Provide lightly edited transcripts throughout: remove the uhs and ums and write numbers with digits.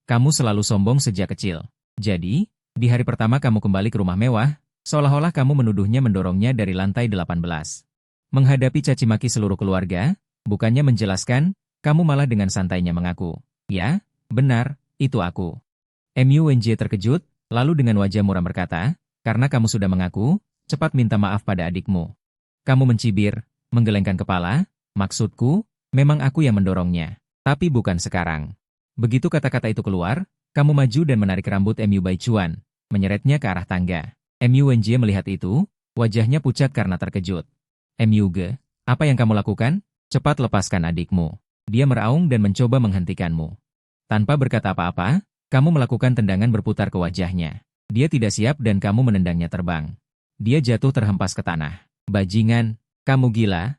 Kamu selalu sombong sejak kecil. Jadi, di hari pertama kamu kembali ke rumah mewah, seolah-olah kamu menuduhnya mendorongnya dari lantai 18. Menghadapi caci maki seluruh keluarga, bukannya menjelaskan, kamu malah dengan santainya mengaku. Ya, benar, itu aku. MUNJ terkejut, lalu dengan wajah muram berkata, karena kamu sudah mengaku, cepat minta maaf pada adikmu. Kamu mencibir, menggelengkan kepala, maksudku, memang aku yang mendorongnya. Tapi bukan sekarang. Begitu kata-kata itu keluar, kamu maju dan menarik rambut MU Baichuan, menyeretnya ke arah tangga. MUNJ melihat itu, wajahnya pucat karena terkejut. MUG, apa yang kamu lakukan? Cepat lepaskan adikmu. Dia meraung dan mencoba menghentikanmu. Tanpa berkata apa-apa, kamu melakukan tendangan berputar ke wajahnya. Dia tidak siap dan kamu menendangnya terbang. Dia jatuh terhempas ke tanah. Bajingan, kamu gila?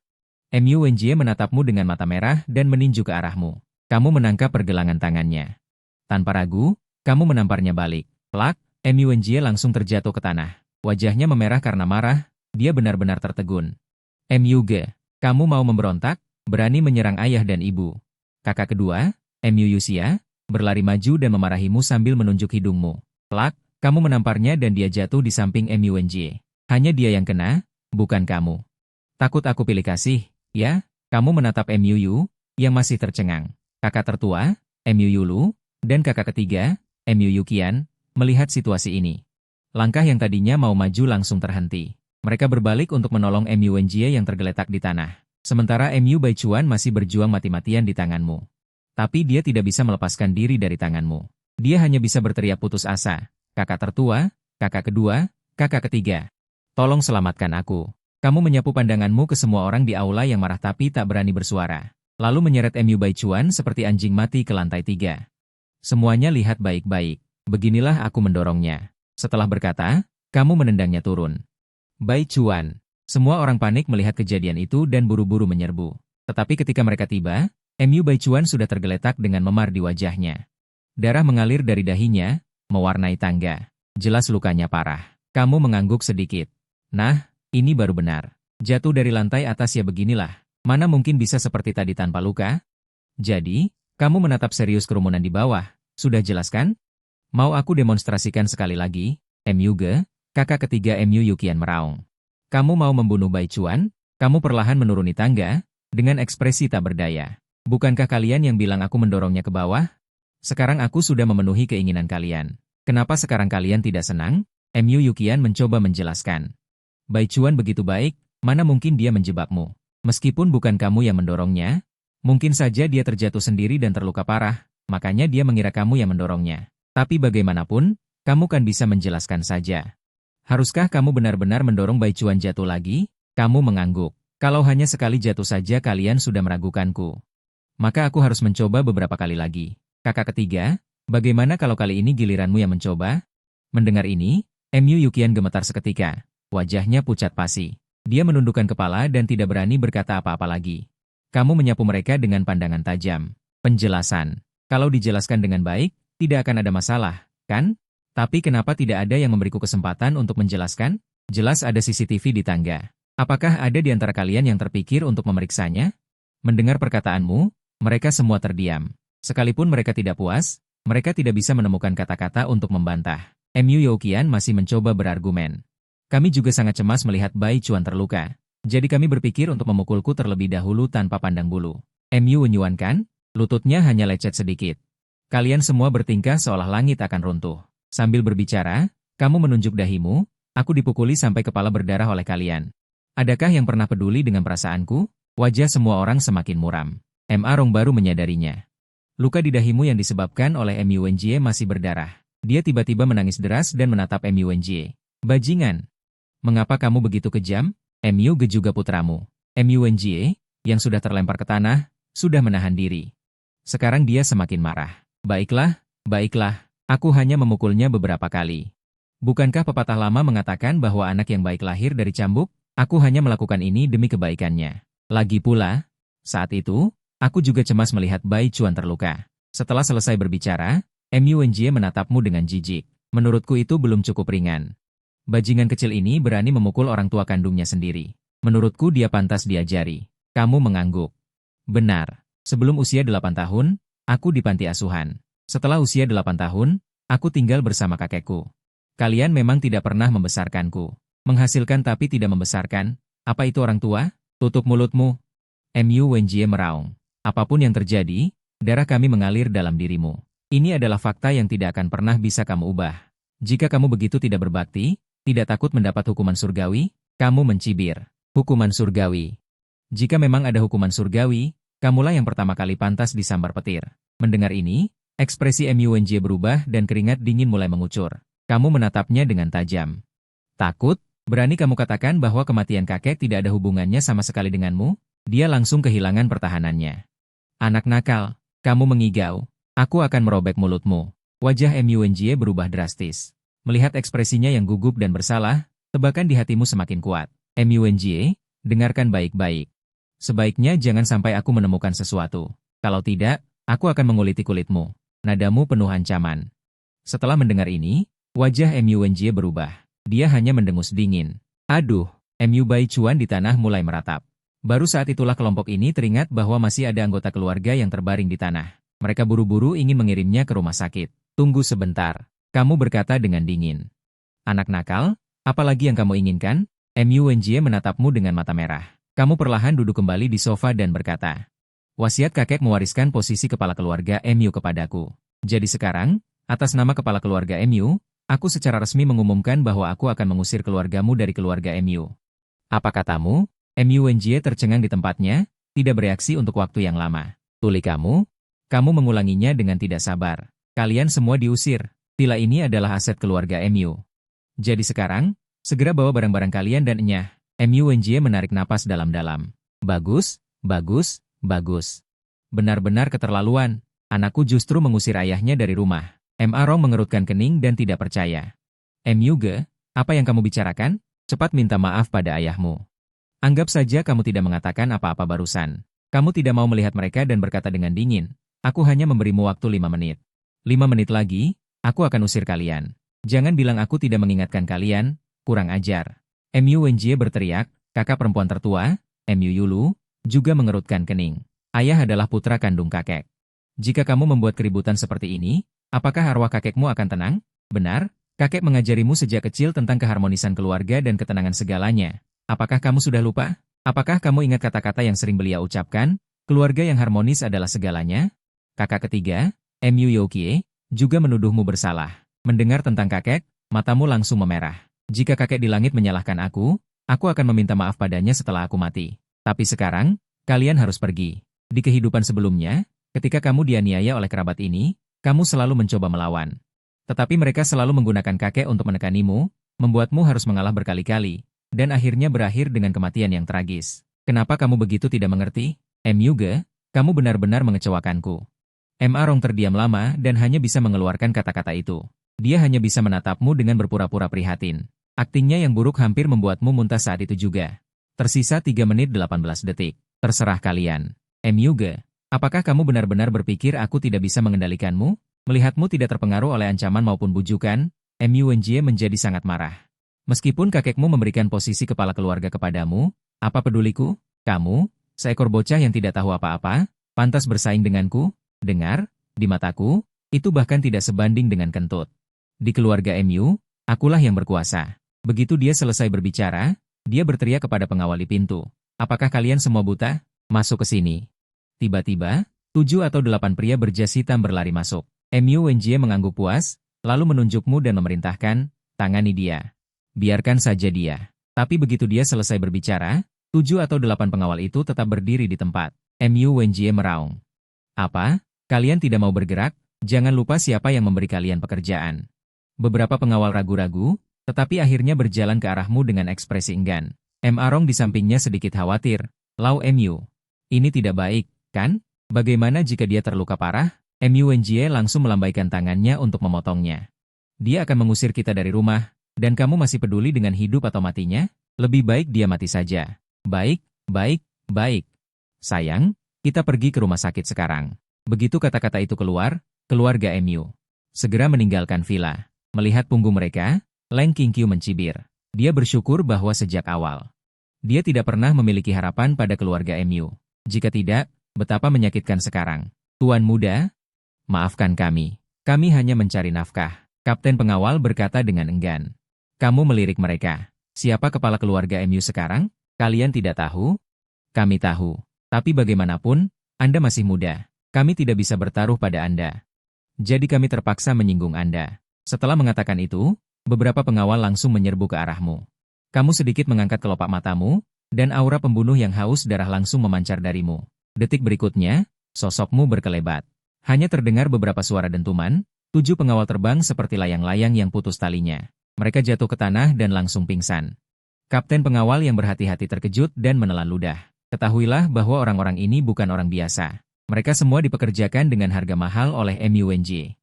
MUNJ menatapmu dengan mata merah dan meninju ke arahmu. Kamu menangkap pergelangan tangannya. Tanpa ragu, kamu menamparnya balik. Plak, MUNJ langsung terjatuh ke tanah. Wajahnya memerah karena marah, dia benar-benar tertegun. MUG, kamu mau memberontak? Berani menyerang ayah dan ibu. Kakak kedua, MU Yusia, berlari maju dan memarahimu sambil menunjuk hidungmu. Plak, kamu menamparnya dan dia jatuh di samping MUNJ. Hanya dia yang kena, bukan kamu. Takut aku pilih kasih, ya? Kamu menatap MUU, yang masih tercengang. Kakak tertua, MU Yulu, dan kakak ketiga, MU Yukian, melihat situasi ini. Langkah yang tadinya mau maju langsung terhenti. Mereka berbalik untuk menolong MUNJ yang tergeletak di tanah. Sementara MU Baichuan masih berjuang mati-matian di tanganmu. Tapi dia tidak bisa melepaskan diri dari tanganmu. Dia hanya bisa berteriak putus asa. Kakak tertua, kakak kedua, kakak ketiga. Tolong selamatkan aku. Kamu menyapu pandanganmu ke semua orang di aula yang marah tapi tak berani bersuara. Lalu menyeret MU Baichuan seperti anjing mati ke lantai 3. Semuanya lihat baik-baik. Beginilah aku mendorongnya. Setelah berkata, kamu menendangnya turun. Baichuan. Semua orang panik melihat kejadian itu dan buru-buru menyerbu. Tetapi ketika mereka tiba, MU Baichuan sudah tergeletak dengan memar di wajahnya. Darah mengalir dari dahinya, mewarnai tangga. Jelas lukanya parah. Kamu mengangguk sedikit. Nah, ini baru benar. Jatuh dari lantai atas ya beginilah. Mana mungkin bisa seperti tadi tanpa luka? Jadi, kamu menatap serius kerumunan di bawah. Sudah jelas kan? Mau aku demonstrasikan sekali lagi? MUG, kakak ketiga MU Yukian meraung. Kamu mau membunuh Baichuan? Kamu perlahan menuruni tangga, dengan ekspresi tak berdaya. Bukankah kalian yang bilang aku mendorongnya ke bawah? Sekarang aku sudah memenuhi keinginan kalian. Kenapa sekarang kalian tidak senang? MU Yukian mencoba menjelaskan. Baichuan begitu baik, mana mungkin dia menjebakmu? Meskipun bukan kamu yang mendorongnya, mungkin saja dia terjatuh sendiri dan terluka parah, makanya dia mengira kamu yang mendorongnya. Tapi bagaimanapun, kamu kan bisa menjelaskan saja. Haruskah kamu benar-benar mendorong Baichuan jatuh lagi? Kamu mengangguk. Kalau hanya sekali jatuh saja kalian sudah meragukanku. Maka aku harus mencoba beberapa kali lagi. Kakak ketiga, bagaimana kalau kali ini giliranmu yang mencoba? Mendengar ini, MU Yukian gemetar seketika. Wajahnya pucat pasi. Dia menundukkan kepala dan tidak berani berkata apa-apa lagi. Kamu menyapu mereka dengan pandangan tajam. Penjelasan. Kalau dijelaskan dengan baik, tidak akan ada masalah, kan? Tapi kenapa tidak ada yang memberiku kesempatan untuk menjelaskan? Jelas ada CCTV di tangga. Apakah ada di antara kalian yang terpikir untuk memeriksanya? Mendengar perkataanmu, mereka semua terdiam. Sekalipun mereka tidak puas, mereka tidak bisa menemukan kata-kata untuk membantah. MU Yukian masih mencoba berargumen. Kami juga sangat cemas melihat Baichuan terluka. Jadi kami berpikir untuk memukulku terlebih dahulu tanpa pandang bulu. MU menyuankan, lututnya hanya lecet sedikit. Kalian semua bertingkah seolah langit akan runtuh. Sambil berbicara, kamu menunjuk dahimu, aku dipukuli sampai kepala berdarah oleh kalian. Adakah yang pernah peduli dengan perasaanku? Wajah semua orang semakin muram. Arong baru menyadarinya. Luka di dahimu yang disebabkan oleh MUNJ masih berdarah. Dia tiba-tiba menangis deras dan menatap MUNJ. Bajingan! Mengapa kamu begitu kejam? MUG juga putramu. MUNJ, yang sudah terlempar ke tanah, sudah menahan diri. Sekarang dia semakin marah. Baiklah, baiklah, aku hanya memukulnya beberapa kali. Bukankah pepatah lama mengatakan bahwa anak yang baik lahir dari cambuk? Aku hanya melakukan ini demi kebaikannya. Lagi pula, saat itu, aku juga cemas melihat Baichuan terluka. Setelah selesai berbicara, MUNJ menatapmu dengan jijik. Menurutku itu belum cukup ringan. Bajingan kecil ini berani memukul orang tua kandungnya sendiri. Menurutku dia pantas diajari. Kamu mengangguk. Benar, sebelum usia 8 tahun, aku di panti asuhan. Setelah usia 8 tahun, aku tinggal bersama kakekku. Kalian memang tidak pernah membesarkanku. Menghasilkan tapi tidak membesarkan. Apa itu orang tua? Tutup mulutmu. Mu Wenjie meraung. Apapun yang terjadi, darah kami mengalir dalam dirimu. Ini adalah fakta yang tidak akan pernah bisa kamu ubah. Jika kamu begitu tidak berbakti, tidak takut mendapat hukuman surgawi, kamu mencibir. Hukuman surgawi. Jika memang ada hukuman surgawi, kamulah yang pertama kali pantas disambar petir. Mendengar ini, ekspresi Mu Wenjie berubah dan keringat dingin mulai mengucur. Kamu menatapnya dengan tajam. Takut? Berani kamu katakan bahwa kematian kakek tidak ada hubungannya sama sekali denganmu? Dia langsung kehilangan pertahanannya. Anak nakal, kamu mengigau. Aku akan merobek mulutmu. Wajah Mu Wenjie berubah drastis. Melihat ekspresinya yang gugup dan bersalah, tebakan di hatimu semakin kuat. Mu Wenjie, dengarkan baik-baik. Sebaiknya jangan sampai aku menemukan sesuatu. Kalau tidak, aku akan menguliti kulitmu. Nadamu penuh ancaman. Setelah mendengar ini, wajah Mu Wenjie berubah. Dia hanya mendengus dingin. Aduh, Mu Bai Chuan di tanah mulai meratap. Baru saat itulah kelompok ini teringat bahwa masih ada anggota keluarga yang terbaring di tanah. Mereka buru-buru ingin mengirimnya ke rumah sakit. Tunggu sebentar, kamu berkata dengan dingin. Anak nakal, apalagi yang kamu inginkan? Mu Wenjie menatapmu dengan mata merah. Kamu perlahan duduk kembali di sofa dan berkata, wasiat kakek mewariskan posisi kepala keluarga Mu kepadaku. Jadi sekarang, atas nama kepala keluarga Mu, aku secara resmi mengumumkan bahwa aku akan mengusir keluargamu dari keluarga Mu. Apa katamu? Mu Wenjie tercengang di tempatnya, tidak bereaksi untuk waktu yang lama. Tuli kamu? Kamu mengulanginya dengan tidak sabar. Kalian semua diusir. Villa ini adalah aset keluarga Mu. Jadi sekarang, segera bawa barang-barang kalian dan enyah. Mu Wenjie menarik napas dalam-dalam. Bagus, bagus, bagus. Benar-benar keterlaluan. Anakku justru mengusir ayahnya dari rumah. Arong mengerutkan kening dan tidak percaya. Mu Ge, apa yang kamu bicarakan? Cepat minta maaf pada ayahmu. Anggap saja kamu tidak mengatakan apa-apa barusan. Kamu tidak mau melihat mereka dan berkata dengan dingin, aku hanya memberimu waktu 5 menit. 5 menit lagi, aku akan usir kalian. Jangan bilang aku tidak mengingatkan kalian, kurang ajar. Mu Wenjie berteriak, kakak perempuan tertua, Mu Yulu, juga mengerutkan kening. Ayah adalah putra kandung kakek. Jika kamu membuat keributan seperti ini, apakah arwah kakekmu akan tenang? Benar, kakek mengajarimu sejak kecil tentang keharmonisan keluarga dan ketenangan segalanya. Apakah kamu sudah lupa? Apakah kamu ingat kata-kata yang sering beliau ucapkan? Keluarga yang harmonis adalah segalanya? Kakak ketiga, Mu Youkie, juga menuduhmu bersalah. Mendengar tentang kakek, matamu langsung memerah. Jika kakek di langit menyalahkan aku akan meminta maaf padanya setelah aku mati. Tapi sekarang, kalian harus pergi. Di kehidupan sebelumnya, ketika kamu dianiaya oleh kerabat ini, kamu selalu mencoba melawan. Tetapi mereka selalu menggunakan kakek untuk menekanimu, membuatmu harus mengalah berkali-kali, dan akhirnya berakhir dengan kematian yang tragis. Kenapa kamu begitu tidak mengerti? Mu Ge, kamu benar-benar mengecewakanku. Arong terdiam lama dan hanya bisa mengeluarkan kata-kata itu. Dia hanya bisa menatapmu dengan berpura-pura prihatin. Aktingnya yang buruk hampir membuatmu muntah saat itu juga. Tersisa 3 menit 18 detik. Terserah kalian. Mu Ge, apakah kamu benar-benar berpikir aku tidak bisa mengendalikanmu? Melihatmu tidak terpengaruh oleh ancaman maupun bujukan, Mu Wenjie menjadi sangat marah. Meskipun kakekmu memberikan posisi kepala keluarga kepadamu, apa peduliku? Kamu, seekor bocah yang tidak tahu apa-apa, pantas bersaing denganku? Dengar, di mataku, itu bahkan tidak sebanding dengan kentut. Di keluarga Mu, akulah yang berkuasa. Begitu dia selesai berbicara, dia berteriak kepada pengawal di pintu. Apakah kalian semua buta? Masuk ke sini. Tiba-tiba, 7 atau 8 pria berjas hitam berlari masuk. Mu Wenjie mengangguk puas, lalu menunjukmu dan memerintahkan, tangani dia. Biarkan saja dia. Tapi begitu dia selesai berbicara, 7 atau 8 pengawal itu tetap berdiri di tempat. Mu Wenjie meraung. Apa? Kalian tidak mau bergerak? Jangan lupa siapa yang memberi kalian pekerjaan. Beberapa pengawal ragu-ragu, tetapi akhirnya berjalan ke arahmu dengan ekspresi enggan. Arong di sampingnya sedikit khawatir. Lau Mu. Ini tidak baik, kan? Bagaimana jika dia terluka parah? Mu Wenjie langsung melambaikan tangannya untuk memotongnya. Dia akan mengusir kita dari rumah, dan kamu masih peduli dengan hidup atau matinya? Lebih baik dia mati saja. Baik, baik, baik. Sayang, kita pergi ke rumah sakit sekarang. Begitu kata-kata itu keluar, keluarga Mu segera meninggalkan villa. Melihat punggung mereka, Leng Qingqiu mencibir. Dia bersyukur bahwa sejak awal dia tidak pernah memiliki harapan pada keluarga Mu. Jika tidak, betapa menyakitkan sekarang. Tuan muda, Maafkan kami. Kami hanya mencari nafkah. Kapten pengawal berkata dengan enggan. Kamu melirik mereka. Siapa kepala keluarga MU sekarang? Kalian tidak tahu? Kami tahu. Tapi bagaimanapun, Anda masih muda. Kami tidak bisa bertaruh pada Anda. Jadi kami terpaksa menyinggung Anda. Setelah mengatakan itu, beberapa pengawal langsung menyerbu ke arahmu. Kamu sedikit mengangkat kelopak matamu, dan aura pembunuh yang haus darah langsung memancar darimu. Detik berikutnya, sosokmu berkelebat. Hanya terdengar beberapa suara dentuman, 7 pengawal terbang seperti layang-layang yang putus talinya. Mereka jatuh ke tanah dan langsung pingsan. Kapten pengawal yang berhati-hati terkejut dan menelan ludah. Ketahuilah bahwa orang-orang ini bukan orang biasa. Mereka semua dipekerjakan dengan harga mahal oleh MUNJ.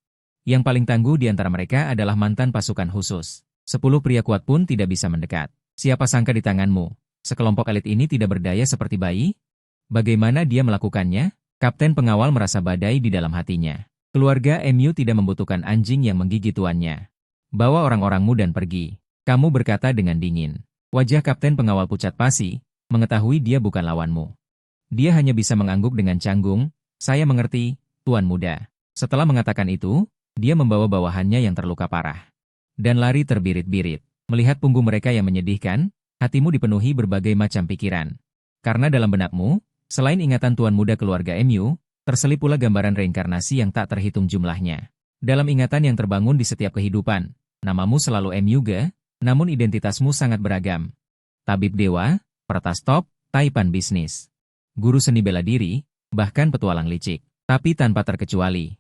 Yang paling tangguh di antara mereka adalah mantan pasukan khusus. 10 pria kuat pun tidak bisa mendekat. Siapa sangka di tanganmu, sekelompok elit ini tidak berdaya seperti bayi? Bagaimana dia melakukannya? Kapten pengawal merasa badai di dalam hatinya. Keluarga MU tidak membutuhkan anjing yang menggigit tuannya. Bawa orang-orangmu dan pergi. Kamu berkata dengan dingin. Wajah kapten pengawal pucat pasi, mengetahui dia bukan lawanmu. Dia hanya bisa mengangguk dengan canggung. Saya mengerti, tuan muda. Setelah mengatakan itu, dia membawa bawahannya yang terluka parah. Dan lari terbirit-birit. Melihat punggung mereka yang menyedihkan, hatimu dipenuhi berbagai macam pikiran. Karena dalam benakmu, selain ingatan tuan muda keluarga MU, terselip pula gambaran reinkarnasi yang tak terhitung jumlahnya. Dalam ingatan yang terbangun di setiap kehidupan, namamu selalu MUG, namun identitasmu sangat beragam. Tabib dewa, peretas top, taipan bisnis. Guru seni bela diri, bahkan petualang licik. Tapi tanpa terkecuali.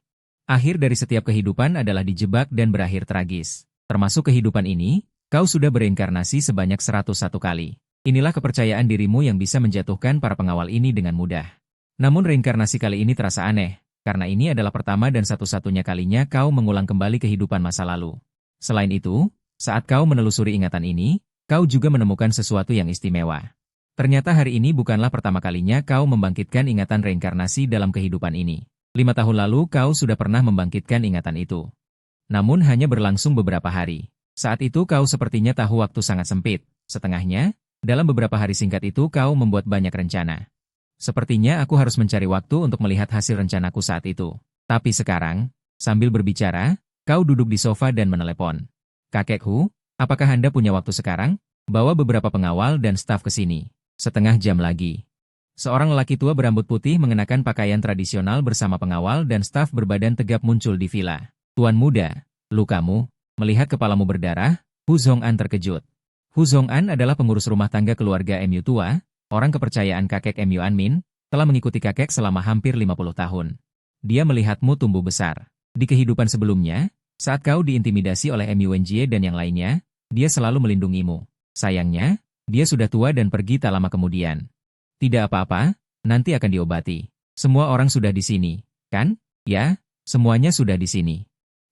Akhir dari setiap kehidupan adalah dijebak dan berakhir tragis. Termasuk kehidupan ini, kau sudah bereinkarnasi sebanyak 101 kali. Inilah kepercayaan dirimu yang bisa menjatuhkan para pengawal ini dengan mudah. Namun reinkarnasi kali ini terasa aneh, karena ini adalah pertama dan satu-satunya kalinya kau mengulang kembali kehidupan masa lalu. Selain itu, saat kau menelusuri ingatan ini, kau juga menemukan sesuatu yang istimewa. Ternyata hari ini bukanlah pertama kalinya kau membangkitkan ingatan reinkarnasi dalam kehidupan ini. 5 tahun lalu kau sudah pernah membangkitkan ingatan itu. Namun hanya berlangsung beberapa hari. Saat itu kau sepertinya tahu waktu sangat sempit, setengahnya. Dalam beberapa hari singkat itu kau membuat banyak rencana. Sepertinya aku harus mencari waktu untuk melihat hasil rencanaku saat itu. Tapi sekarang, sambil berbicara, kau duduk di sofa dan menelepon. Kakekku, apakah Anda punya waktu sekarang? Bawa beberapa pengawal dan staf ke sini. Setengah jam lagi. Seorang lelaki tua berambut putih mengenakan pakaian tradisional bersama pengawal dan staf berbadan tegap muncul di villa. Tuan muda, lukamu, melihat kepalamu berdarah, Hu Zhong'an terkejut. Hu Zhong'an adalah pengurus rumah tangga keluarga MU tua, orang kepercayaan kakek MU Anmin, telah mengikuti kakek selama hampir 50 tahun. Dia melihatmu tumbuh besar. Di kehidupan sebelumnya, saat kau diintimidasi oleh MUNJ dan yang lainnya, dia selalu melindungimu. Sayangnya, dia sudah tua dan pergi tak lama kemudian. Tidak apa-apa, nanti akan diobati. Semua orang sudah di sini, kan? Ya, semuanya sudah di sini.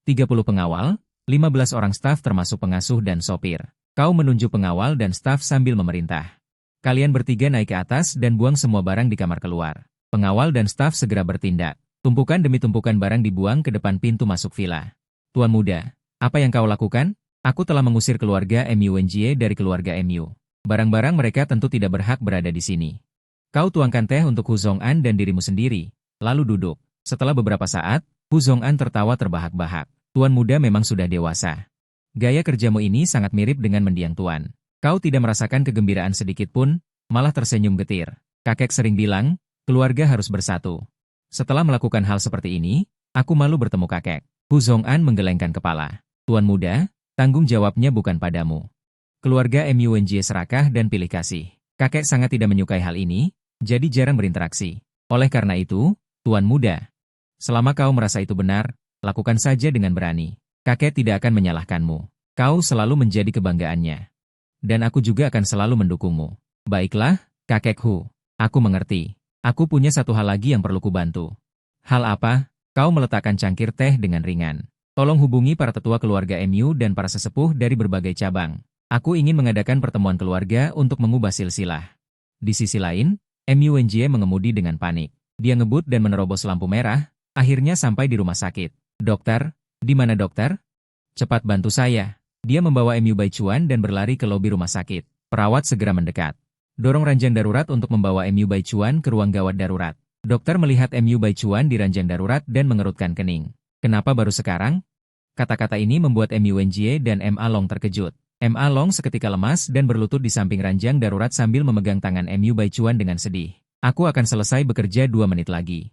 30 pengawal, 15 orang staf termasuk pengasuh dan sopir. Kau menunjuk pengawal dan staf sambil memerintah. Kalian bertiga naik ke atas dan buang semua barang di kamar keluar. Pengawal dan staf segera bertindak. Tumpukan demi tumpukan barang dibuang ke depan pintu masuk villa. Tuan muda, apa yang kau lakukan? Aku telah mengusir keluarga MUNJ dari keluarga MU. Barang-barang mereka tentu tidak berhak berada di sini. Kau tuangkan teh untuk Hu Zhong'an dan dirimu sendiri, lalu duduk. Setelah beberapa saat, Hu Zhong'an tertawa terbahak-bahak. Tuan muda memang sudah dewasa. Gaya kerjamu ini sangat mirip dengan mendiang tuan. Kau tidak merasakan kegembiraan sedikit pun, malah tersenyum getir. Kakek sering bilang, keluarga harus bersatu. Setelah melakukan hal seperti ini, aku malu bertemu kakek. Hu Zhong'an menggelengkan kepala. Tuan muda, tanggung jawabnya bukan padamu. Keluarga MUNJ serakah dan pilih kasih. Kakek sangat tidak menyukai hal ini, jadi jarang berinteraksi. Oleh karena itu, tuan muda, selama kau merasa itu benar, lakukan saja dengan berani. Kakek tidak akan menyalahkanmu. Kau selalu menjadi kebanggaannya. Dan aku juga akan selalu mendukungmu. Baiklah, kakekku. Aku mengerti. Aku punya satu hal lagi yang perlu kubantu. Hal apa? Kau meletakkan cangkir teh dengan ringan. Tolong hubungi para tetua keluarga MU dan para sesepuh dari berbagai cabang. Aku ingin mengadakan pertemuan keluarga untuk mengubah silsilah. Di sisi lain, MUNJ mengemudi dengan panik. Dia ngebut dan menerobos lampu merah, akhirnya sampai di rumah sakit. Dokter, di mana dokter? Cepat bantu saya. Dia membawa MU Baichuan dan berlari ke lobi rumah sakit. Perawat segera mendekat. Dorong ranjang darurat untuk membawa MU Baichuan ke ruang gawat darurat. Dokter melihat MU Baichuan di ranjang darurat dan mengerutkan kening. Kenapa baru sekarang? Kata-kata ini membuat MU Wenjie dan Ma Long terkejut. Ma Long seketika lemas dan berlutut di samping ranjang darurat sambil memegang tangan MU Baichuan dengan sedih. Aku akan selesai bekerja 2 menit lagi.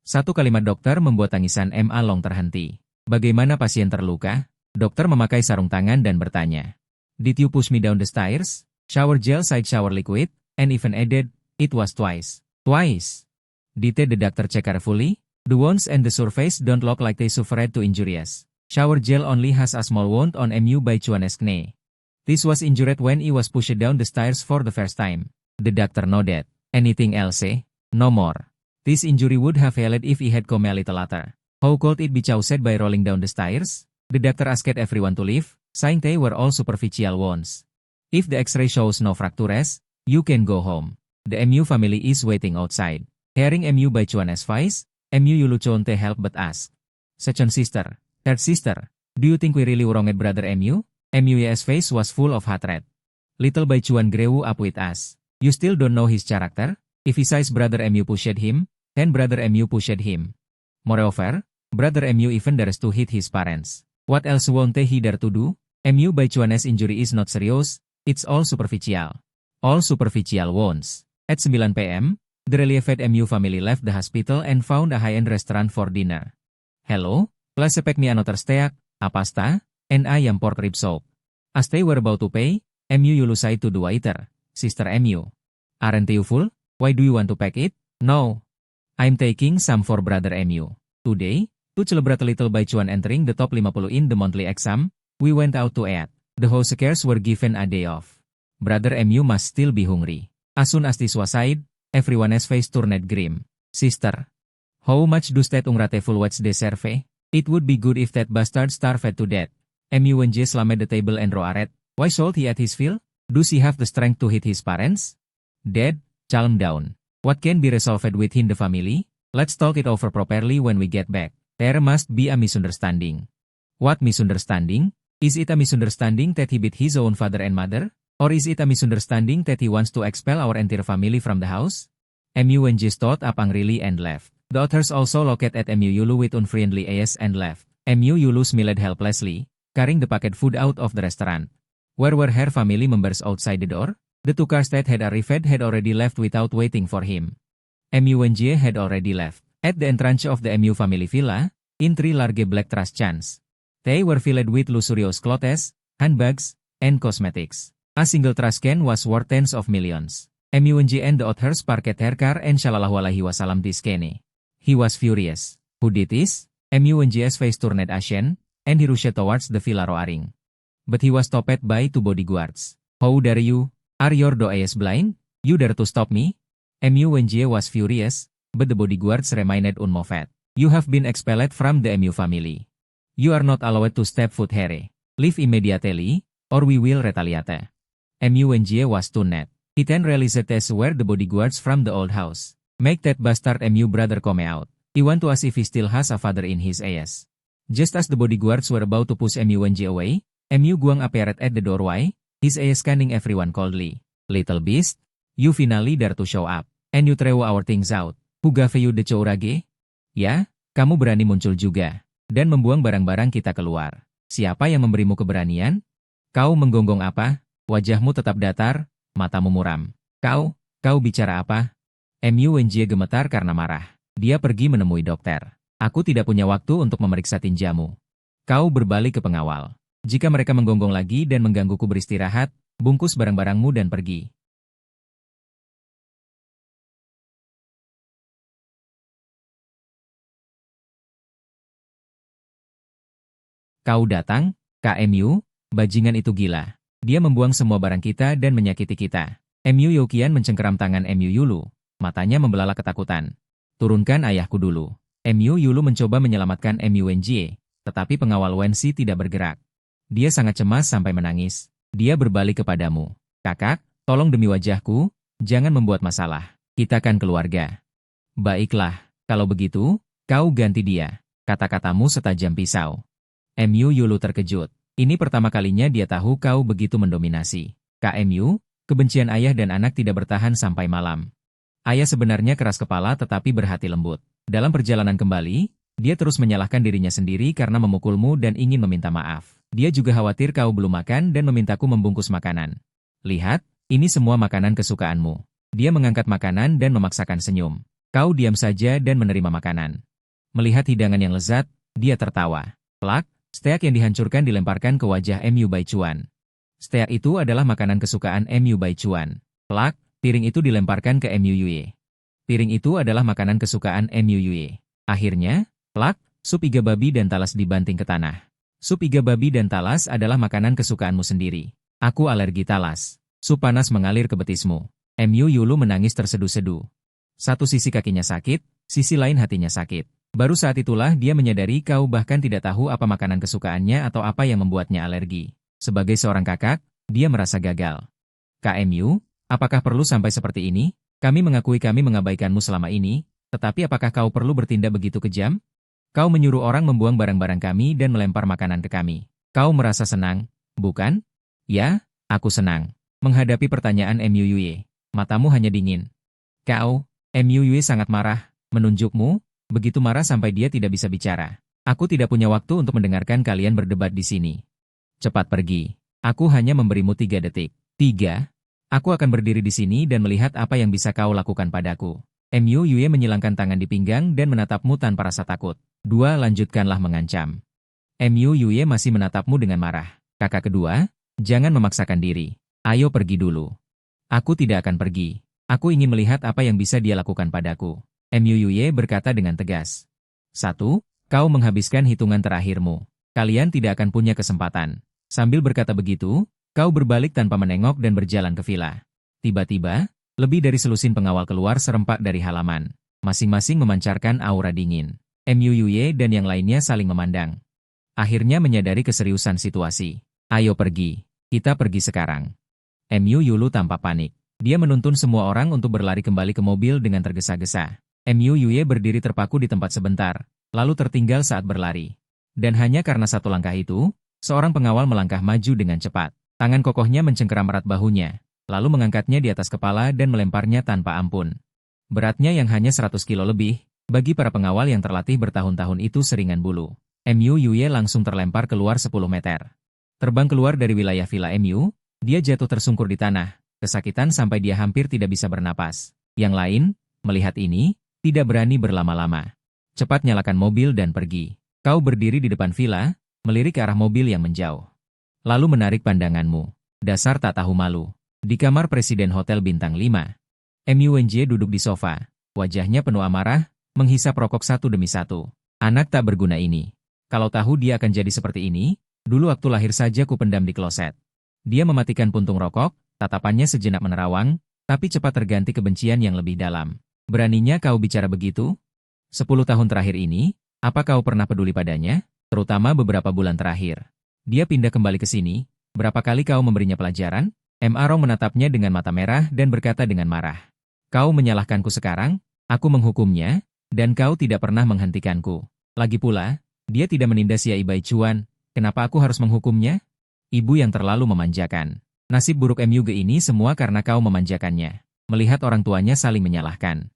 Satu kalimat dokter membuat tangisan Ma Long terhenti. Bagaimana pasien terluka? Dokter memakai sarung tangan dan bertanya. Did you push me down the stairs? Shower gel side shower liquid, and even added, it was twice. Twice. Did the doctor check carefully? The wounds and the surface don't look like they suffered too injurious. Shower gel only has a small wound on MU Baichuan's knee. This was injured when he was pushed down the stairs for the first time. The doctor nodded. Anything else? No more. This injury would have healed if he had come a little later. How could it be caused by rolling down the stairs? The doctor asked everyone to leave, saying they were all superficial wounds. If the X-ray shows no fractures, you can go home. The MU family is waiting outside. Hearing MU Baichuan's voice, MU Yulu couldn't help but ask. Second sister, third sister, do you think we really wronged brother MU? MU's face was full of hatred. Little Baichuan grew up with us. You still don't know his character? If he says brother MU pushed him, then brother MU pushed him. Moreover, brother MU even dares to hit his parents. What else won't he dare to do? MU Baichuan's injury is not serious, it's all superficial. All superficial wounds. At 9 p.m., the relieved MU family left the hospital and found a high-end restaurant for dinner. Hello, please pack me another steak, a pasta, and I am pork rib soup. As they were about to pay, MU Yulu said to the waiter, Sister MU, aren't you full? Why do you want to pack it? No. I'm taking some for brother MU. Today, to celebrate little Baichuan entering the top 50 in the monthly exam, we went out to eat. The housekeepers were given a day off. Brother MU must still be hungry. As soon as this was said, everyone's face turned grim. Sister, how much does that ungrate full watch deserve? It would be good if that bastard starved to death. MU Wenjie slammed the table and roared. Why should he at his fill? Does he have the strength to hit his parents? Dad, calm down. What can be resolved within the family? Let's talk it over properly when we get back. There must be a misunderstanding. What misunderstanding? Is it a misunderstanding that he beat his own father and mother? Or is it a misunderstanding that he wants to expel our entire family from the house? MU Wenjie stood up angrily and left. The others also looked at MU Yulu with unfriendly eyes and left. MU Yulu smiled helplessly, carrying the packet food out of the restaurant. Where were her family members outside the door? The 2 cars that had arrived had already left without waiting for him. MU Wenjie had already left. At the entrance of the MU family villa, in 3 large black trash cans. They were filled with luxurious clothes, handbags, and cosmetics. A single trash can was worth tens of millions. MU Wenjie and the others parked her car and Shallallahu Alaihi Wasallam this kenny. He was furious. Who did this? MU Wenjie's face turned ashen, and he rushed towards the villa roaring. But he was stopped by 2 bodyguards. How dare you? Are your eyes blind? You dare to stop me? MU Wenjie was furious, but the bodyguards remained unmoved. You have been expelled from the MU family. You are not allowed to step foot here. Leave immediately, or we will retaliate. MU Wenjie was stunned. He then realized this were the bodyguards from the old house. Make that bastard MU brother come out. He want to ask if he still has a father in his eyes. Just as the bodyguards were about to push MU Wenjie away, MU Guang appeared at the doorway, his eyes scanning everyone coldly. Little beast, you finally dare to show up, and you throw our things out. Who gave you the chourage? Ya, kamu berani muncul juga, dan membuang barang-barang kita keluar. Siapa yang memberimu keberanian? Kau menggonggong apa? Wajahmu tetap datar, matamu muram. Kau bicara apa? MU Wenjie gemetar karena marah. Dia pergi menemui dokter. Aku tidak punya waktu untuk memeriksa tinjamu. Kau berbalik ke pengawal. Jika mereka menggonggong lagi dan menggangguku beristirahat, bungkus barang-barangmu dan pergi. Kau datang, KMU, bajingan itu gila. Dia membuang semua barang kita dan menyakiti kita. MU Yokian mencengkeram tangan MU Yulu. Matanya membelalak ketakutan. Turunkan ayahku dulu. MU Yulu mencoba menyelamatkan MU Wenjie, tetapi pengawal Wensi tidak bergerak. Dia sangat cemas sampai menangis. Dia berbalik kepadamu. Kakak, tolong demi wajahku, jangan membuat masalah. Kita kan keluarga. Baiklah, kalau begitu, kau ganti dia. Kata-katamu setajam pisau. MU Yulu terkejut. Ini pertama kalinya dia tahu kau begitu mendominasi. KMU, kebencian ayah dan anak tidak bertahan sampai malam. Ayah sebenarnya keras kepala tetapi berhati lembut. Dalam perjalanan kembali, dia terus menyalahkan dirinya sendiri karena memukulmu dan ingin meminta maaf. Dia juga khawatir kau belum makan dan memintaku membungkus makanan. Lihat, ini semua makanan kesukaanmu. Dia mengangkat makanan dan memaksakan senyum. Kau diam saja dan menerima makanan. Melihat hidangan yang lezat, dia tertawa. Plak, steak yang dihancurkan dilemparkan ke wajah Mu Baichuan. Steak itu adalah makanan kesukaan Mu Baichuan. Plak, piring itu dilemparkan ke Mu Yue. Piring itu adalah makanan kesukaan Mu Yue. Akhirnya, plak, sup iga babi dan talas dibanting ke tanah. Sup iga babi dan talas adalah makanan kesukaanmu sendiri. Aku alergi talas. Sup panas mengalir ke betismu. Mu Yulu menangis terseduh-seduh. Satu sisi kakinya sakit, sisi lain hatinya sakit. Baru saat itulah dia menyadari kau bahkan tidak tahu apa makanan kesukaannya atau apa yang membuatnya alergi. Sebagai seorang kakak, dia merasa gagal. Kak Mu, apakah perlu sampai seperti ini? Kami mengakui kami mengabaikanmu selama ini, tetapi apakah kau perlu bertindak begitu kejam? Kau menyuruh orang membuang barang-barang kami dan melempar makanan ke kami. Kau merasa senang, bukan? Ya, aku senang. Menghadapi pertanyaan Mu Yue, matamu hanya dingin. Kau, Mu Yue sangat marah, menunjukmu, begitu marah sampai dia tidak bisa bicara. Aku tidak punya waktu untuk mendengarkan kalian berdebat di sini. Cepat pergi. Aku hanya memberimu 3 detik. 3. Aku akan berdiri di sini dan melihat apa yang bisa kau lakukan padaku. Mu Yue menyilangkan tangan di pinggang dan menatapmu tanpa rasa takut. 2. Lanjutkanlah mengancam. Mu Yue masih menatapmu dengan marah. Kakak kedua, jangan memaksakan diri. Ayo pergi dulu. Aku tidak akan pergi. Aku ingin melihat apa yang bisa dia lakukan padaku. Mu Yue berkata dengan tegas. 1. Kau menghabiskan hitungan terakhirmu. Kalian tidak akan punya kesempatan. Sambil berkata begitu, kau berbalik tanpa menengok dan berjalan ke villa. Tiba-tiba, lebih dari selusin pengawal keluar serempak dari halaman. Masing-masing memancarkan aura dingin. Mu Yue dan yang lainnya saling memandang. Akhirnya menyadari keseriusan situasi. Ayo pergi. Kita pergi sekarang. Mu Yulu tampak panik. Dia menuntun semua orang untuk berlari kembali ke mobil dengan tergesa-gesa. Mu Yue berdiri terpaku di tempat sebentar, lalu tertinggal saat berlari. Dan hanya karena satu langkah itu, seorang pengawal melangkah maju dengan cepat. Tangan kokohnya mencengkeram erat bahunya, lalu mengangkatnya di atas kepala dan melemparnya tanpa ampun. Beratnya yang hanya 100 kilo lebih, bagi para pengawal yang terlatih bertahun-tahun itu seringan bulu. Mu Yue langsung terlempar keluar 10 meter. Terbang keluar dari wilayah villa Mu, dia jatuh tersungkur di tanah, kesakitan sampai dia hampir tidak bisa bernapas. Yang lain, melihat ini, tidak berani berlama-lama. Cepat nyalakan mobil dan pergi. Kau berdiri di depan villa, melirik ke arah mobil yang menjauh. Lalu menarik pandanganmu. Dasar tak tahu malu. Di kamar Presiden Hotel Bintang 5. Mu duduk di sofa. Wajahnya penuh amarah, menghisap rokok satu demi satu. Anak tak berguna ini. Kalau tahu dia akan jadi seperti ini, dulu waktu lahir saja ku pendam di kloset. Dia mematikan puntung rokok, tatapannya sejenak menerawang, tapi cepat terganti kebencian yang lebih dalam. Beraninya kau bicara begitu? 10 tahun terakhir ini, apa kau pernah peduli padanya? Terutama beberapa bulan terakhir. Dia pindah kembali ke sini. Berapa kali kau memberinya pelajaran? Arong menatapnya dengan mata merah dan berkata dengan marah. Kau menyalahkanku sekarang, aku menghukumnya, dan kau tidak pernah menghentikanku. Lagi pula, dia tidak menindas Yai Baichuan, kenapa aku harus menghukumnya? Ibu yang terlalu memanjakan. Nasib buruk Mu ini semua karena kau memanjakannya. Melihat orang tuanya saling menyalahkan.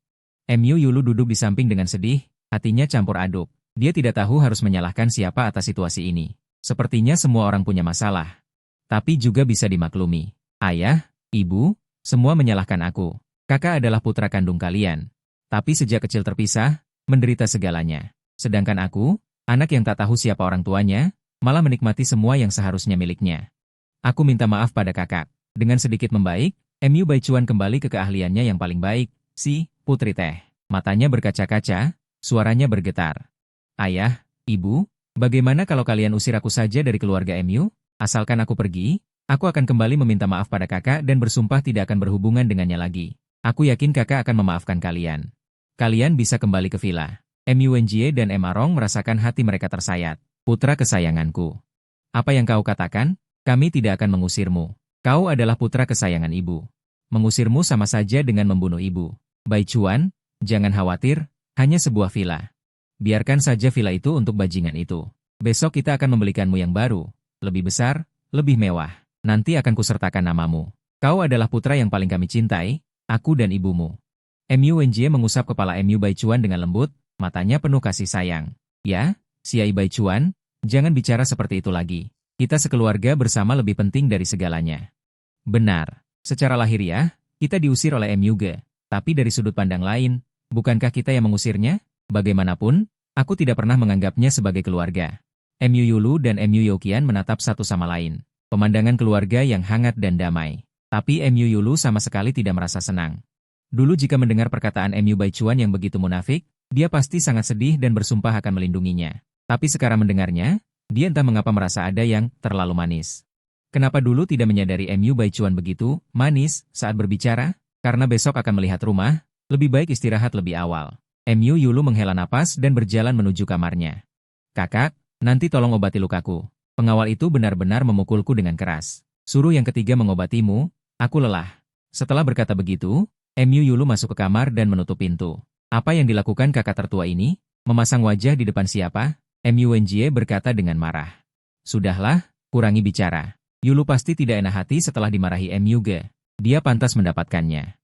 Mu Yulu duduk di samping dengan sedih, hatinya campur aduk. Dia tidak tahu harus menyalahkan siapa atas situasi ini. Sepertinya semua orang punya masalah. Tapi juga bisa dimaklumi. Ayah, ibu, semua menyalahkan aku. Kakak adalah putra kandung kalian. Tapi sejak kecil terpisah, menderita segalanya. Sedangkan aku, anak yang tak tahu siapa orang tuanya, malah menikmati semua yang seharusnya miliknya. Aku minta maaf pada kakak. Dengan sedikit membaik, Mu Baichuan kembali ke keahliannya yang paling baik, si putri teh. Matanya berkaca-kaca, suaranya bergetar. Ayah, ibu, bagaimana kalau kalian usir aku saja dari keluarga Mu? Asalkan aku pergi, aku akan kembali meminta maaf pada kakak dan bersumpah tidak akan berhubungan dengannya lagi. Aku yakin kakak akan memaafkan kalian. Kalian bisa kembali ke villa. Mu dan Arong merasakan hati mereka tersayat. Putra kesayanganku. Apa yang kau katakan? Kami tidak akan mengusirmu. Kau adalah putra kesayangan ibu. Mengusirmu sama saja dengan membunuh ibu. Baichuan, jangan khawatir, hanya sebuah villa. Biarkan saja villa itu untuk bajingan itu. Besok kita akan membelikanmu yang baru. Lebih besar, lebih mewah. Nanti akan kusertakan namamu. Kau adalah putra yang paling kami cintai, aku dan ibumu. MU Wenjie mengusap kepala MU Baichuan dengan lembut, matanya penuh kasih sayang. Ya, Siai Baichuan, jangan bicara seperti itu lagi. Kita sekeluarga bersama lebih penting dari segalanya. Benar, secara lahiriah, kita diusir oleh MU Ge. Tapi dari sudut pandang lain, bukankah kita yang mengusirnya? Bagaimanapun, aku tidak pernah menganggapnya sebagai keluarga. MU Yulu dan MU Yokian menatap satu sama lain. Pemandangan keluarga yang hangat dan damai. Tapi MU Yulu sama sekali tidak merasa senang. Dulu jika mendengar perkataan MU Baichuan yang begitu munafik, dia pasti sangat sedih dan bersumpah akan melindunginya. Tapi sekarang mendengarnya, dia entah mengapa merasa ada yang terlalu manis. Kenapa dulu tidak menyadari MU Baichuan begitu manis saat berbicara? Karena besok akan melihat rumah, lebih baik istirahat lebih awal. MU Yulu menghela napas dan berjalan menuju kamarnya. Kakak, nanti tolong obati lukaku. Pengawal itu benar-benar memukulku dengan keras. Suruh yang ketiga mengobatimu, aku lelah. Setelah berkata begitu, MU Yulu masuk ke kamar dan menutup pintu. Apa yang dilakukan kakak tertua ini? Memasang wajah di depan siapa? MU Wenjie berkata dengan marah. Sudahlah, kurangi bicara. Yulu pasti tidak enak hati setelah dimarahi MU Ge. Dia pantas mendapatkannya.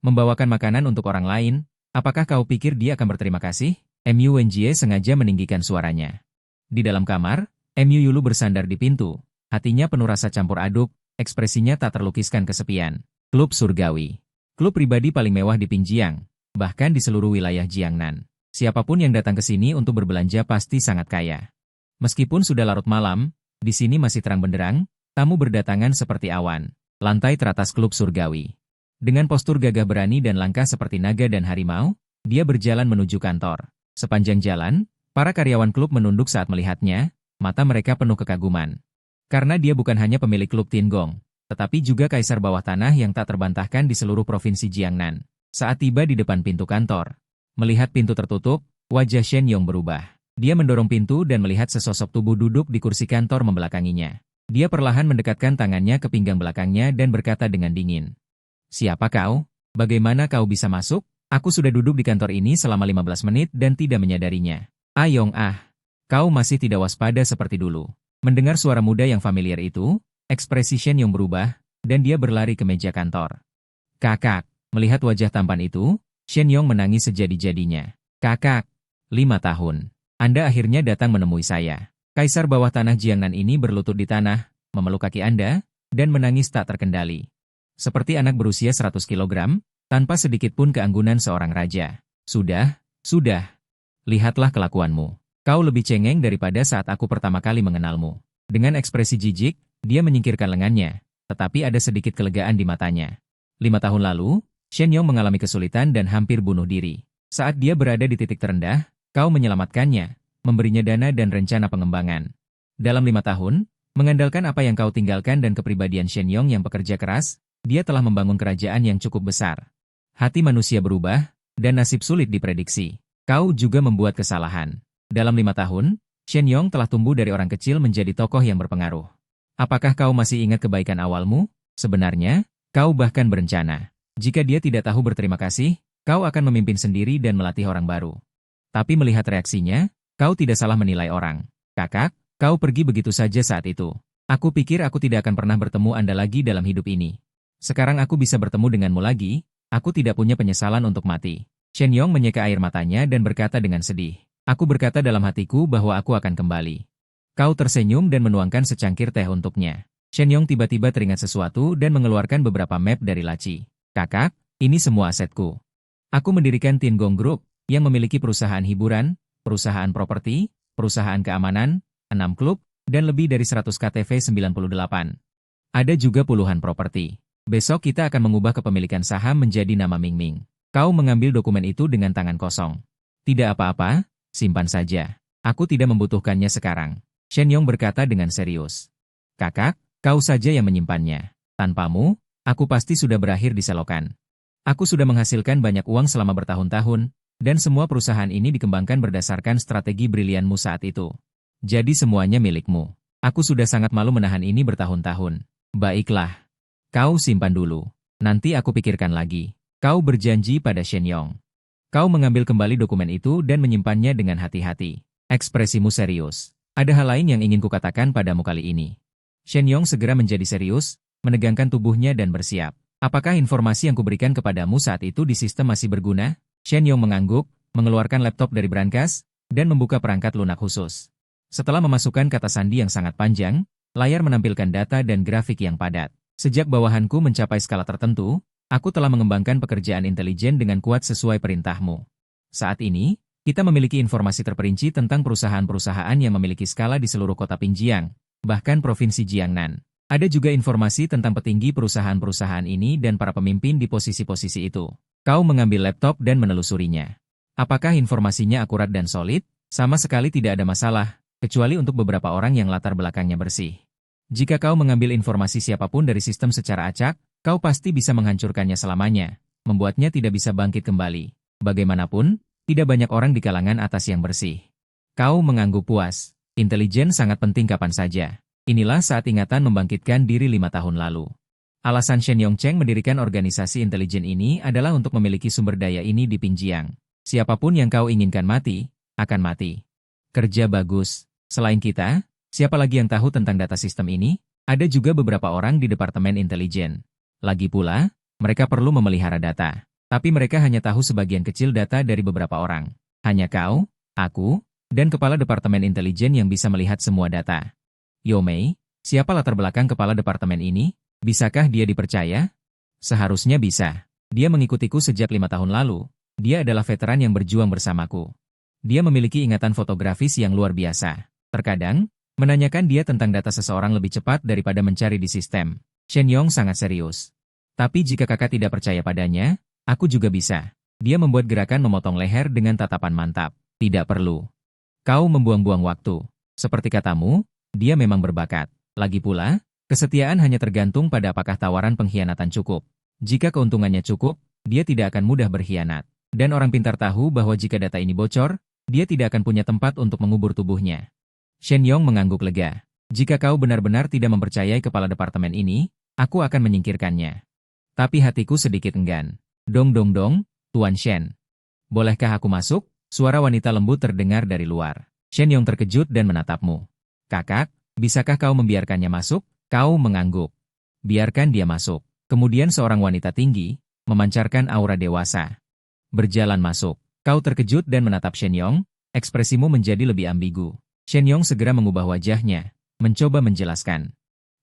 Membawakan makanan untuk orang lain, apakah kau pikir dia akan berterima kasih? MU Wenjie sengaja meninggikan suaranya. Di dalam kamar, MU Yulu bersandar di pintu. Hatinya penuh rasa campur aduk, ekspresinya tak terlukiskan kesepian. Klub surgawi. Klub pribadi paling mewah di Pinjiang, bahkan di seluruh wilayah Jiangnan. Siapapun yang datang ke sini untuk berbelanja pasti sangat kaya. Meskipun sudah larut malam, di sini masih terang benderang, tamu berdatangan seperti awan. Lantai teratas klub surgawi. Dengan postur gagah berani dan langkah seperti naga dan harimau, dia berjalan menuju kantor. Sepanjang jalan, para karyawan klub menunduk saat melihatnya, mata mereka penuh kekaguman. Karena dia bukan hanya pemilik klub Tiangong, tetapi juga kaisar bawah tanah yang tak terbantahkan di seluruh provinsi Jiangnan. Saat tiba di depan pintu kantor, melihat pintu tertutup, wajah Shen Yong berubah. Dia mendorong pintu dan melihat sesosok tubuh duduk di kursi kantor membelakanginya. Dia perlahan mendekatkan tangannya ke pinggang belakangnya dan berkata dengan dingin. Siapa kau? Bagaimana kau bisa masuk? Aku sudah duduk di kantor ini selama 15 menit dan tidak menyadarinya. Ayong kau masih tidak waspada seperti dulu. Mendengar suara muda yang familiar itu, ekspresi Shen Yong berubah, dan dia berlari ke meja kantor. Kakak, melihat wajah tampan itu, Shen Yong menangis sejadi-jadinya. Kakak, 5 tahun. Anda akhirnya datang menemui saya. Kaisar bawah tanah Jiangnan ini berlutut di tanah, memeluk kaki Anda, dan menangis tak terkendali. Seperti anak berusia 100 kilogram, tanpa sedikit pun keanggunan seorang raja. Sudah. Lihatlah kelakuanmu. Kau lebih cengeng daripada saat aku pertama kali mengenalmu. Dengan ekspresi jijik, dia menyingkirkan lengannya, tetapi ada sedikit kelegaan di matanya. 5 tahun lalu, Shen Yong mengalami kesulitan dan hampir bunuh diri. Saat dia berada di titik terendah, kau menyelamatkannya, memberinya dana dan rencana pengembangan. Dalam 5 tahun, mengandalkan apa yang kau tinggalkan dan kepribadian Shen Yong yang pekerja keras, dia telah membangun kerajaan yang cukup besar. Hati manusia berubah, dan nasib sulit diprediksi. Kau juga membuat kesalahan. Dalam 5 tahun, Shen Yong telah tumbuh dari orang kecil menjadi tokoh yang berpengaruh. Apakah kau masih ingat kebaikan awalmu? Sebenarnya, kau bahkan berencana. Jika dia tidak tahu berterima kasih, kau akan memimpin sendiri dan melatih orang baru. Tapi melihat reaksinya, kau tidak salah menilai orang. Kakak, kau pergi begitu saja saat itu. Aku pikir aku tidak akan pernah bertemu Anda lagi dalam hidup ini. Sekarang aku bisa bertemu denganmu lagi, aku tidak punya penyesalan untuk mati. Shen Yong menyeka air matanya dan berkata dengan sedih. Aku berkata dalam hatiku bahwa aku akan kembali. Kau tersenyum dan menuangkan secangkir teh untuknya. Shen Yong tiba-tiba teringat sesuatu dan mengeluarkan beberapa map dari laci. Kakak, ini semua asetku. Aku mendirikan Tiangong Group, yang memiliki perusahaan hiburan, perusahaan properti, perusahaan keamanan, 6 klub, dan lebih dari 100 KTV 98. Ada juga puluhan properti. Besok kita akan mengubah kepemilikan saham menjadi nama Ming Ming. Kau mengambil dokumen itu dengan tangan kosong. Tidak apa-apa. Simpan saja. Aku tidak membutuhkannya sekarang. Shen Yong berkata dengan serius. Kakak, kau saja yang menyimpannya. Tanpamu, aku pasti sudah berakhir di selokan. Aku sudah menghasilkan banyak uang selama bertahun-tahun, dan semua perusahaan ini dikembangkan berdasarkan strategi brilianmu saat itu. Jadi semuanya milikmu. Aku sudah sangat malu menahan ini bertahun-tahun. Baiklah. Kau simpan dulu. Nanti aku pikirkan lagi. Kau berjanji pada Shen Yong. Kau mengambil kembali dokumen itu dan menyimpannya dengan hati-hati. Ekspresimu serius. Ada hal lain yang ingin kukatakan padamu kali ini. Shen Yong segera menjadi serius, menegangkan tubuhnya dan bersiap. Apakah informasi yang kuberikan kepadamu saat itu di sistem masih berguna? Shen Yong mengangguk, mengeluarkan laptop dari brankas, dan membuka perangkat lunak khusus. Setelah memasukkan kata sandi yang sangat panjang, layar menampilkan data dan grafik yang padat. Sejak bawahanku mencapai skala tertentu, aku telah mengembangkan pekerjaan intelijen dengan kuat sesuai perintahmu. Saat ini, kita memiliki informasi terperinci tentang perusahaan-perusahaan yang memiliki skala di seluruh kota Pinjiang, bahkan Provinsi Jiangnan. Ada juga informasi tentang petinggi perusahaan-perusahaan ini dan para pemimpin di posisi-posisi itu. Kau mengambil laptop dan menelusurinya. Apakah informasinya akurat dan solid? Sama sekali tidak ada masalah, kecuali untuk beberapa orang yang latar belakangnya bersih. Jika kau mengambil informasi siapapun dari sistem secara acak, kau pasti bisa menghancurkannya selamanya, membuatnya tidak bisa bangkit kembali. Bagaimanapun, tidak banyak orang di kalangan atas yang bersih. Kau mengangguk puas. Intelijen sangat penting kapan saja. Inilah saat ingatan membangkitkan diri 5 tahun lalu. Alasan Shen Yongcheng mendirikan organisasi intelijen ini adalah untuk memiliki sumber daya ini di Pinjiang. Siapapun yang kau inginkan mati, akan mati. Kerja bagus. Selain kita, siapa lagi yang tahu tentang data sistem ini? Ada juga beberapa orang di Departemen Intelijen. Lagi pula, mereka perlu memelihara data. Tapi mereka hanya tahu sebagian kecil data dari beberapa orang. Hanya kau, aku, dan Kepala Departemen Intelijen yang bisa melihat semua data. Yomei, siapa latar belakang kepala departemen ini? Bisakah dia dipercaya? Seharusnya bisa. Dia mengikutiku sejak 5 tahun lalu. Dia adalah veteran yang berjuang bersamaku. Dia memiliki ingatan fotografis yang luar biasa. Terkadang, menanyakan dia tentang data seseorang lebih cepat daripada mencari di sistem. Shen Yong sangat serius. Tapi jika kakak tidak percaya padanya, aku juga bisa. Dia membuat gerakan memotong leher dengan tatapan mantap. Tidak perlu. Kau membuang-buang waktu. Seperti katamu, dia memang berbakat. Lagi pula, kesetiaan hanya tergantung pada apakah tawaran pengkhianatan cukup. Jika keuntungannya cukup, dia tidak akan mudah berkhianat. Dan orang pintar tahu bahwa jika data ini bocor, dia tidak akan punya tempat untuk mengubur tubuhnya. Shen Yong mengangguk lega. Jika kau benar-benar tidak mempercayai kepala departemen ini, aku akan menyingkirkannya. Tapi hatiku sedikit enggan. Dong dong dong, Tuan Shen. Bolehkah aku masuk? Suara wanita lembut terdengar dari luar. Shen Yong terkejut dan menatapmu. Kakak, bisakah kau membiarkannya masuk? Kau mengangguk. Biarkan dia masuk. Kemudian seorang wanita tinggi, memancarkan aura dewasa. Berjalan masuk. Kau terkejut dan menatap Shen Yong, ekspresimu menjadi lebih ambigu. Shen Yong segera mengubah wajahnya, mencoba menjelaskan.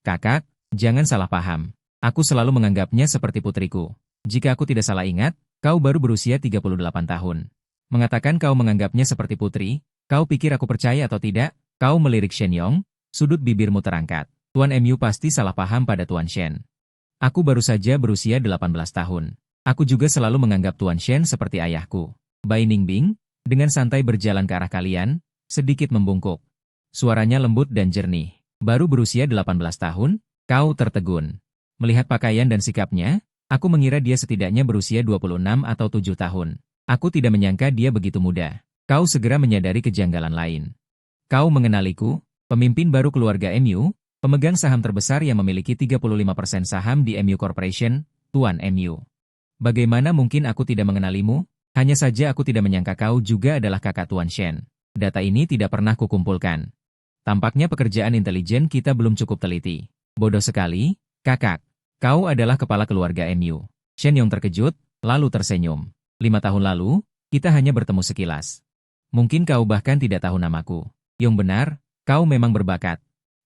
Kakak, jangan salah paham. Aku selalu menganggapnya seperti putriku. Jika aku tidak salah ingat, kau baru berusia 38 tahun. Mengatakan kau menganggapnya seperti putri, kau pikir aku percaya atau tidak? Kau melirik Shen Yong, sudut bibirmu terangkat. Tuan Mu pasti salah paham pada Tuan Shen. Aku baru saja berusia 18 tahun. Aku juga selalu menganggap Tuan Shen seperti ayahku. Bai Ningbing, dengan santai berjalan ke arah kalian, sedikit membungkuk. Suaranya lembut dan jernih. Baru berusia 18 tahun, kau tertegun. Melihat pakaian dan sikapnya, aku mengira dia setidaknya berusia 26 atau 7 tahun. Aku tidak menyangka dia begitu muda. Kau segera menyadari kejanggalan lain. Kau mengenaliku, pemimpin baru keluarga Mu, pemegang saham terbesar yang memiliki 35% saham di Mu Corporation, Tuan Mu. Bagaimana mungkin aku tidak mengenalimu? Hanya saja aku tidak menyangka kau juga adalah kakak Tuan Shen. Data ini tidak pernah kukumpulkan. Tampaknya pekerjaan intelijen kita belum cukup teliti. Bodoh sekali, kakak. Kau adalah kepala keluarga Mu. Shen Yong terkejut, lalu tersenyum. 5 tahun lalu, kita hanya bertemu sekilas. Mungkin kau bahkan tidak tahu namaku. Yong benar, kau memang berbakat.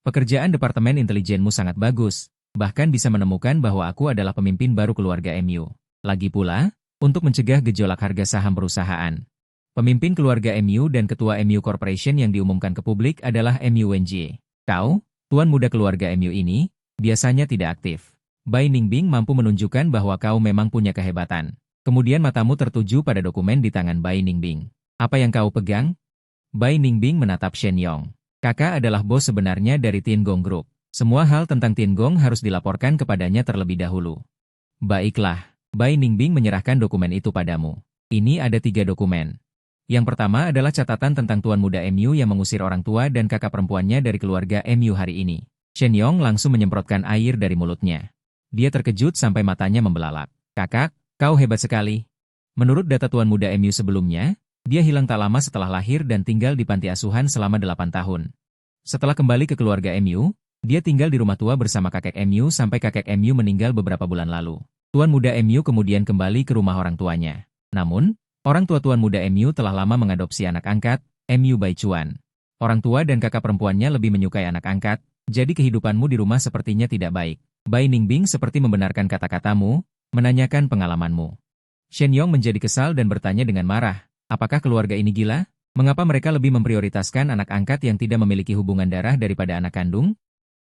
Pekerjaan departemen intelijenmu sangat bagus, bahkan bisa menemukan bahwa aku adalah pemimpin baru keluarga Mu. Lagi pula, untuk mencegah gejolak harga saham perusahaan. Pemimpin keluarga Mu dan ketua Mu Corporation yang diumumkan ke publik adalah Mu Wenjie. Kau, tuan muda keluarga Mu ini, biasanya tidak aktif. Bai Ningbing mampu menunjukkan bahwa kau memang punya kehebatan. Kemudian matamu tertuju pada dokumen di tangan Bai Ningbing. Apa yang kau pegang? Bai Ningbing menatap Shen Yong. Kakak adalah bos sebenarnya dari Tiangong Group. Semua hal tentang Tiangong harus dilaporkan kepadanya terlebih dahulu. Baiklah, Bai Ningbing menyerahkan dokumen itu padamu. Ini ada 3 dokumen. Yang pertama adalah catatan tentang tuan muda Mu yang mengusir orang tua dan kakak perempuannya dari keluarga Mu hari ini. Shen Yong langsung menyemprotkan air dari mulutnya. Dia terkejut sampai matanya membelalak. Kakak, kau hebat sekali. Menurut data tuan muda Mu sebelumnya, dia hilang tak lama setelah lahir dan tinggal di panti asuhan selama 8 tahun. Setelah kembali ke keluarga Mu, dia tinggal di rumah tua bersama kakek Mu sampai kakek Mu meninggal beberapa bulan lalu. Tuan Muda MU kemudian kembali ke rumah orang tuanya. Namun, orang tua Tuan Muda MU telah lama mengadopsi anak angkat, MU Bai Chuan. Orang tua dan kakak perempuannya lebih menyukai anak angkat, jadi kehidupanmu di rumah sepertinya tidak baik. Bai Ningbing seperti membenarkan kata-katamu, menanyakan pengalamanmu. Shen Yong menjadi kesal dan bertanya dengan marah, apakah keluarga ini gila? Mengapa mereka lebih memprioritaskan anak angkat yang tidak memiliki hubungan darah daripada anak kandung?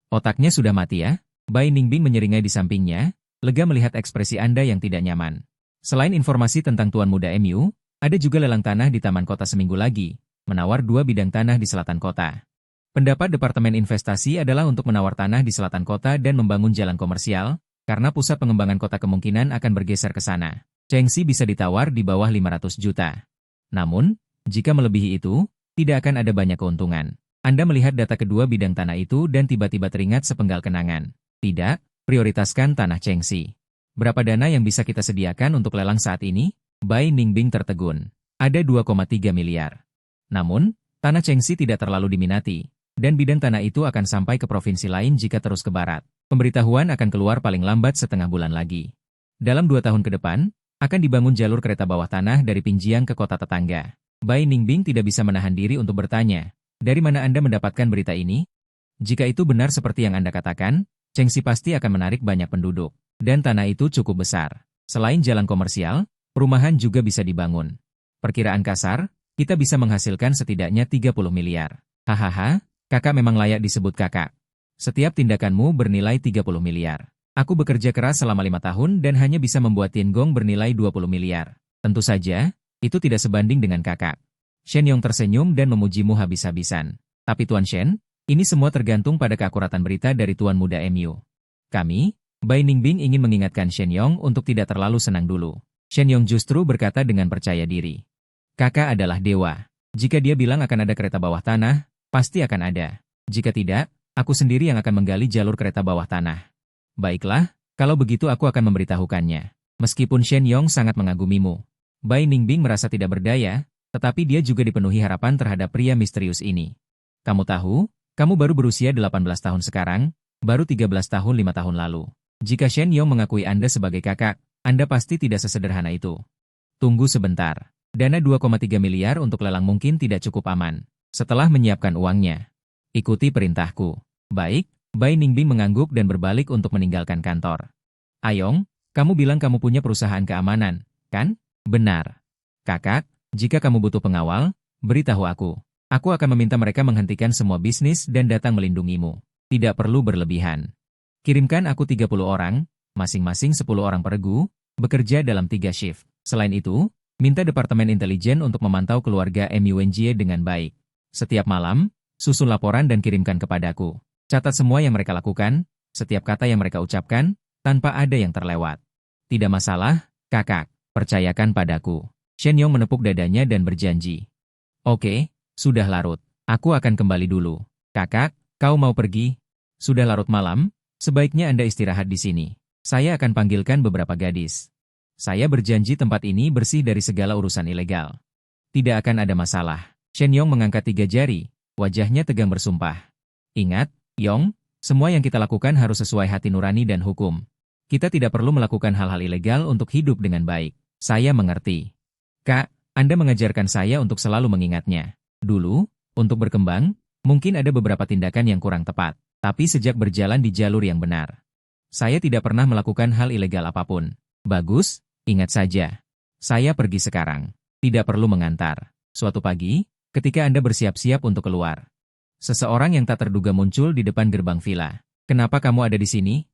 Otaknya sudah mati ya? Bai Ningbing menyeringai di sampingnya, lega melihat ekspresi Anda yang tidak nyaman. Selain informasi tentang Tuan Muda MU, ada juga lelang tanah di taman kota seminggu lagi, menawar 2 bidang tanah di selatan kota. Pendapat Departemen Investasi adalah untuk menawar tanah di selatan kota dan membangun jalan komersial, karena pusat pengembangan kota kemungkinan akan bergeser ke sana. Chengxi bisa ditawar di bawah 500 juta. Namun, jika melebihi itu, tidak akan ada banyak keuntungan. Anda melihat data kedua bidang tanah itu dan tiba-tiba teringat sepenggal kenangan. Tidak, prioritaskan tanah Chengxi. Berapa dana yang bisa kita sediakan untuk lelang saat ini? Bai Ningbing tertegun. Ada 2,3 miliar. Namun, tanah Chengxi tidak terlalu diminati, dan bidang tanah itu akan sampai ke provinsi lain jika terus ke barat. Pemberitahuan akan keluar paling lambat setengah bulan lagi. Dalam 2 tahun ke depan, akan dibangun jalur kereta bawah tanah dari Pinjiang ke kota tetangga. Bai Ningbing tidak bisa menahan diri untuk bertanya, dari mana Anda mendapatkan berita ini? Jika itu benar seperti yang Anda katakan, Chengxi pasti akan menarik banyak penduduk, dan tanah itu cukup besar. Selain jalan komersial, perumahan juga bisa dibangun. Perkiraan kasar, kita bisa menghasilkan setidaknya 30 miliar. Hahaha, kakak memang layak disebut kakak. Setiap tindakanmu bernilai 30 miliar. Aku bekerja keras selama 5 tahun dan hanya bisa membuat Tiangong bernilai 20 miliar. Tentu saja, itu tidak sebanding dengan kakak. Shen Yong tersenyum dan memujimu habis-habisan. Tapi Tuan Shen, ini semua tergantung pada keakuratan berita dari Tuan Muda MU. Kami, Bai Ningbing ingin mengingatkan Shen Yong untuk tidak terlalu senang dulu. Shen Yong justru berkata dengan percaya diri. Kakak adalah dewa. Jika dia bilang akan ada kereta bawah tanah, pasti akan ada. Jika tidak, aku sendiri yang akan menggali jalur kereta bawah tanah. Baiklah, kalau begitu aku akan memberitahukannya. Meskipun Shen Yong sangat mengagumimu. Bai Ningbing merasa tidak berdaya, tetapi dia juga dipenuhi harapan terhadap pria misterius ini. Kamu tahu, kamu baru berusia 18 tahun sekarang, baru 13 tahun 5 tahun lalu. Jika Shen Yong mengakui Anda sebagai kakak, Anda pasti tidak sesederhana itu. Tunggu sebentar. Dana 2,3 miliar untuk lelang mungkin tidak cukup aman. Setelah menyiapkan uangnya, ikuti perintahku. Baik, Bai Ningbing mengangguk dan berbalik untuk meninggalkan kantor. Ayong, kamu bilang kamu punya perusahaan keamanan, kan? Benar. Kakak, jika kamu butuh pengawal, beritahu aku. Aku akan meminta mereka menghentikan semua bisnis dan datang melindungimu. Tidak perlu berlebihan. Kirimkan aku 30 orang, masing-masing 10 orang peregu, bekerja dalam 3 shift. Selain itu, minta Departemen Intelijen untuk memantau keluarga MUNJ dengan baik. Setiap malam, susun laporan dan kirimkan kepadaku. Catat semua yang mereka lakukan, setiap kata yang mereka ucapkan, tanpa ada yang terlewat. Tidak masalah, kakak, percayakan padaku. Shen Yong menepuk dadanya dan berjanji. Oke, sudah larut. Aku akan kembali dulu. Kakak, kau mau pergi? Sudah larut malam, sebaiknya Anda istirahat di sini. Saya akan panggilkan beberapa gadis. Saya berjanji tempat ini bersih dari segala urusan ilegal. Tidak akan ada masalah. Shen Yong mengangkat 3 jari, wajahnya tegang bersumpah. Ingat, Yong, semua yang kita lakukan harus sesuai hati nurani dan hukum. Kita tidak perlu melakukan hal-hal ilegal untuk hidup dengan baik. Saya mengerti. Kak, Anda mengajarkan saya untuk selalu mengingatnya. Dulu, untuk berkembang, mungkin ada beberapa tindakan yang kurang tepat. Tapi sejak berjalan di jalur yang benar, saya tidak pernah melakukan hal ilegal apapun. Bagus, ingat saja. Saya pergi sekarang. Tidak perlu mengantar. Suatu pagi, ketika Anda bersiap-siap untuk keluar, seseorang yang tak terduga muncul di depan gerbang villa. Kenapa kamu ada di sini?